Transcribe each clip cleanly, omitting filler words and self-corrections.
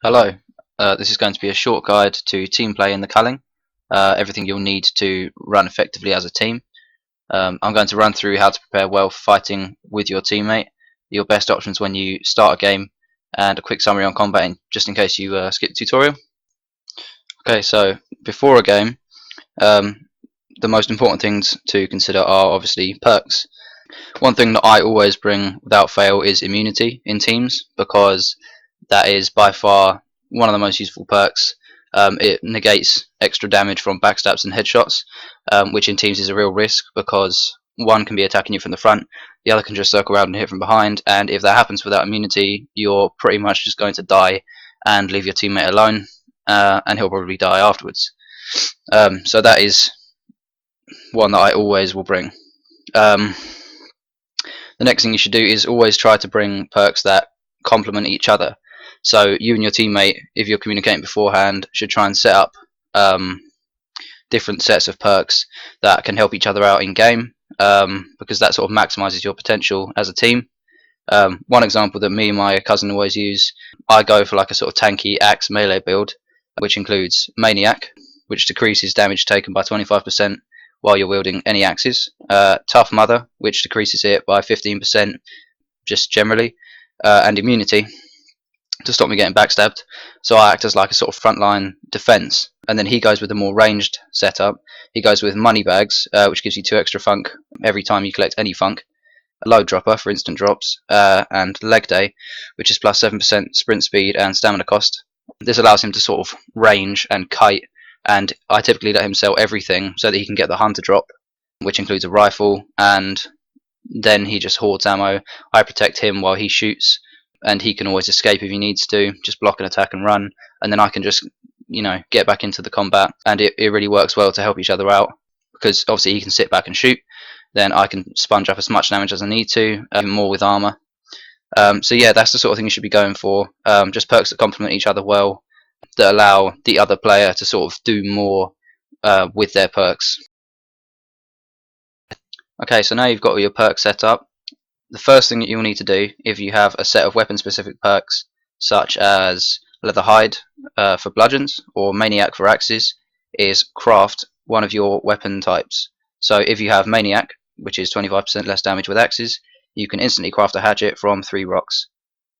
Hello, this is going to be a short guide to team play in the Culling. Everything you'll need to run effectively as a team. I'm going to run through how to prepare well for fighting with your teammate, your best options when you start a game, and a quick summary on combating just in case you skip the tutorial. Okay, so before a game, um, the most important things to consider are obviously perks. One thing that I always bring without fail is immunity in teams, because that is by far one of the most useful perks. It negates extra damage from backstabs and headshots, which in teams is a real risk because one can be attacking you from the front, the other can just circle around and hit from behind, and if that happens without immunity, you're pretty much just going to die and leave your teammate alone, and he'll probably die afterwards. So that is one that I always will bring. Um, the next thing you should do is always try to bring perks that complement each other. So you and your teammate, if you're communicating beforehand, should try and set up different sets of perks that can help each other out in game, because that sort of maximizes your potential as a team. One example that me and my cousin always use, I go for like a sort of tanky axe melee build, which includes Maniac, which decreases damage taken by 25% while you're wielding any axes. Tough Mother, which decreases it by 15% just generally, and Immunity to stop me getting backstabbed. So I act as like a sort of frontline defense. And then he goes with a more ranged setup. He goes with Money Bags, which gives you 2 extra funk every time you collect any funk. A Load Dropper for instant drops, and Leg Day, which is plus 7% sprint speed and stamina cost. This allows him to sort of range and kite, and I typically let him sell everything so that he can get the Hunter drop, which includes a rifle, and then he just hoards ammo. I protect him while he shoots, and he can always escape if he needs to, just block an attack and run, and then I can just, get back into the combat, and it really works well to help each other out, because obviously he can sit back and shoot, then I can sponge up as much damage as I need to, even more with armor. So yeah, that's the sort of thing you should be going for, just perks that complement each other well, that allow the other player to sort of do more with their perks. Okay, so now you've got all your perks set up. The first thing that you'll need to do, if you have a set of weapon specific perks such as Leather Hide for bludgeons or Maniac for axes, is craft one of your weapon types. So if you have Maniac, which is 25% less damage with axes, you can instantly craft a hatchet from 3 rocks.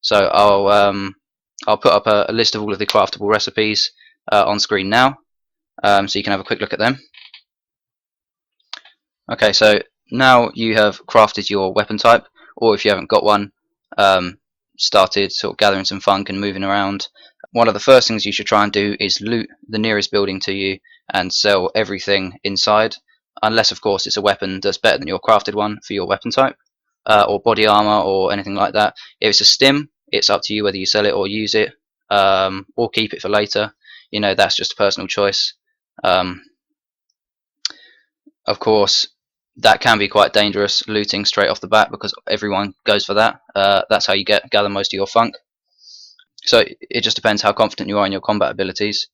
So I'll put up a list of all of the craftable recipes on screen now, so you can have a quick look at them. Okay, so now you have crafted your weapon type, or if you haven't got one, started sort of gathering some funk and moving around. One of the first things you should try and do is loot the nearest building to you and sell everything inside, unless of course it's a weapon that's better than your crafted one for your weapon type, or body armor or anything like that. If it's a stim, it's up to you whether you sell it or use it, or keep it for later. That's just a personal choice. Of course, that can be quite dangerous, looting straight off the bat, because everyone goes for that. That's how you gather most of your funk. So it just depends how confident you are in your combat abilities.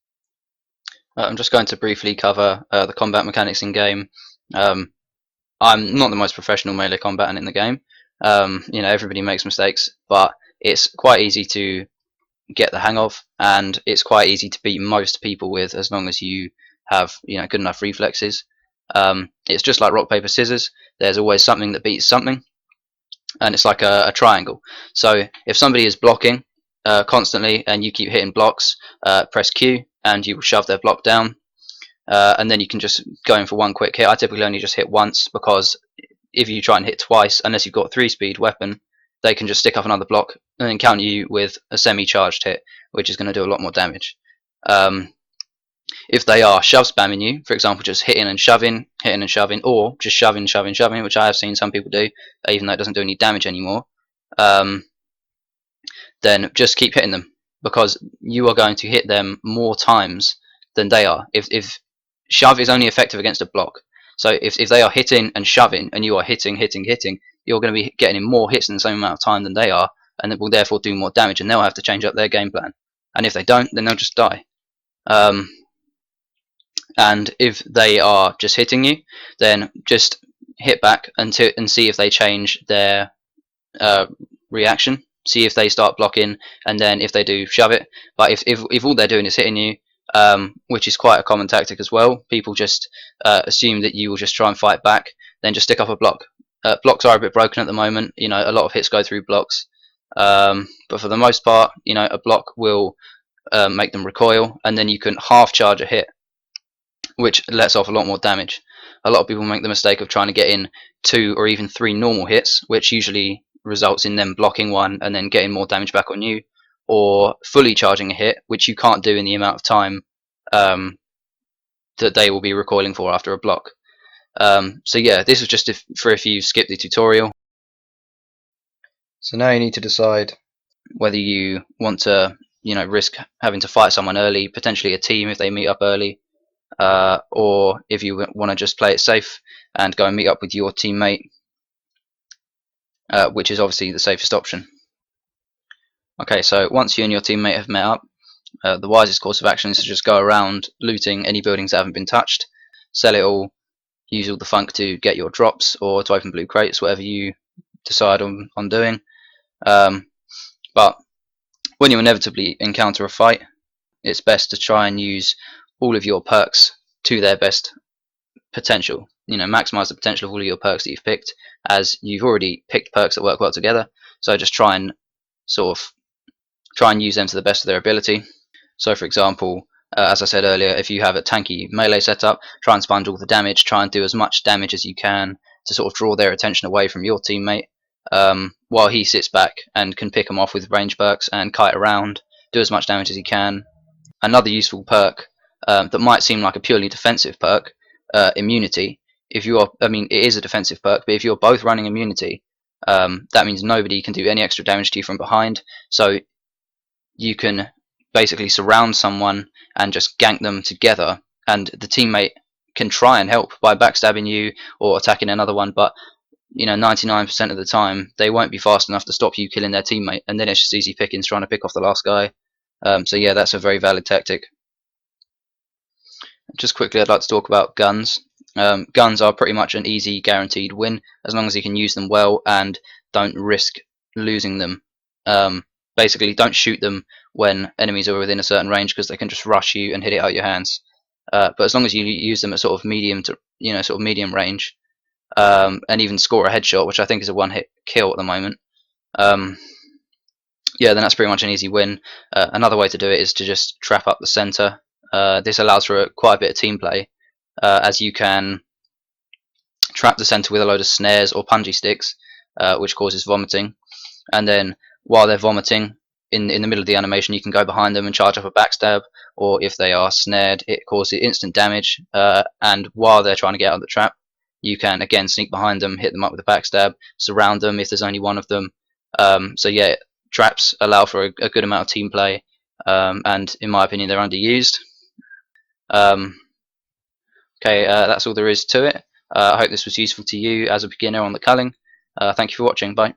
I'm just going to briefly cover the combat mechanics in game. Um, I'm not the most professional melee combatant in the game. Everybody makes mistakes, but it's quite easy to get the hang of, and it's quite easy to beat most people with, as long as you have good enough reflexes. It's just like rock paper scissors. There's always something that beats something, and it's like a triangle. So if somebody is blocking constantly and you keep hitting blocks, press Q and you will shove their block down, and then you can just go in for one quick hit. I typically only just hit once, because if you try and hit twice, unless you've got a 3-speed weapon, they can just stick up another block and then counter you with a semi-charged hit, which is going to do a lot more damage. If they are shove spamming you, for example, just hitting and shoving, or just shoving, which I have seen some people do, even though it doesn't do any damage anymore, then just keep hitting them, because you are going to hit them more times than they are. If shove is only effective against a block, so if they are hitting and shoving and you are hitting, you're going to be getting in more hits in the same amount of time than they are, and it will therefore do more damage, and they'll have to change up their game plan. And if they don't, then they'll just die. And if they are just hitting you, then just hit back and see if they change their reaction. see if they start blocking, and then if they do, shove it. But if all they're doing is hitting you, which is quite a common tactic as well, people just assume that you will just try and fight back, then just stick up a block. Blocks are a bit broken at the moment. You know, a lot of hits go through blocks, but for the most part, you know, a block will make them recoil, and then you can half charge a hit, which lets off a lot more damage. A lot of people make the mistake of trying to get in 2 or even 3 normal hits, which usually results in them blocking one and then getting more damage back on you, or fully charging a hit, which you can't do in the amount of time um, that they will be recoiling for after a block. So yeah, this was just for if you skip the tutorial. So now you need to decide whether you want to, you know, risk having to fight someone early, potentially a team if they meet up early, or if you want to just play it safe and go and meet up with your teammate, which is obviously the safest option. Okay, so once you and your teammate have met up, the wisest course of action is to just go around looting any buildings that haven't been touched, sell it all, use all the funk to get your drops or to open blue crates, whatever you decide on doing. But when you inevitably encounter a fight, it's best to try and use all of your perks to their best potential. You know, maximize the potential of all of your perks that you've picked, as you've already picked perks that work well together. So just try and use them to the best of their ability. So for example, as I said earlier, if you have a tanky melee setup, try and sponge all the damage, try and do as much damage as you can to sort of draw their attention away from your teammate, while he sits back and can pick them off with range perks and kite around, do as much damage as he can. Another useful perk that might seem like a purely defensive perk, immunity. If you are, I mean, it is a defensive perk, but if you're both running immunity, that means nobody can do any extra damage to you from behind. So you can basically surround someone and just gank them together, and the teammate can try and help by backstabbing you or attacking another one, but you know, 99% of the time they won't be fast enough to stop you killing their teammate, and then it's just easy pickings trying to pick off the last guy. So yeah, that's a very valid tactic. Just quickly, I'd like to talk about guns. Guns are pretty much an easy guaranteed win as long as you can use them well and don't risk losing them. Basically, don't shoot them when enemies are within a certain range, because they can just rush you and hit it out your hands. But as long as you use them at sort of medium to, you know, sort of medium range, and even score a headshot, which I think is a one-hit kill at the moment, yeah, then that's pretty much an easy win. Another way to do it is to just trap up the center. This allows for quite a bit of team play, as you can trap the center with a load of snares or punji sticks, which causes vomiting, and then while they're vomiting, in the middle of the animation, you can go behind them and charge up a backstab, or if they are snared, it causes instant damage, and while they're trying to get out of the trap, you can again sneak behind them, hit them up with a backstab, surround them if there's only one of them. So yeah, traps allow for a good amount of team play, and in my opinion, they're underused. Okay, that's all there is to it. I hope this was useful to you as a beginner on the culling. Thank you for watching. Bye.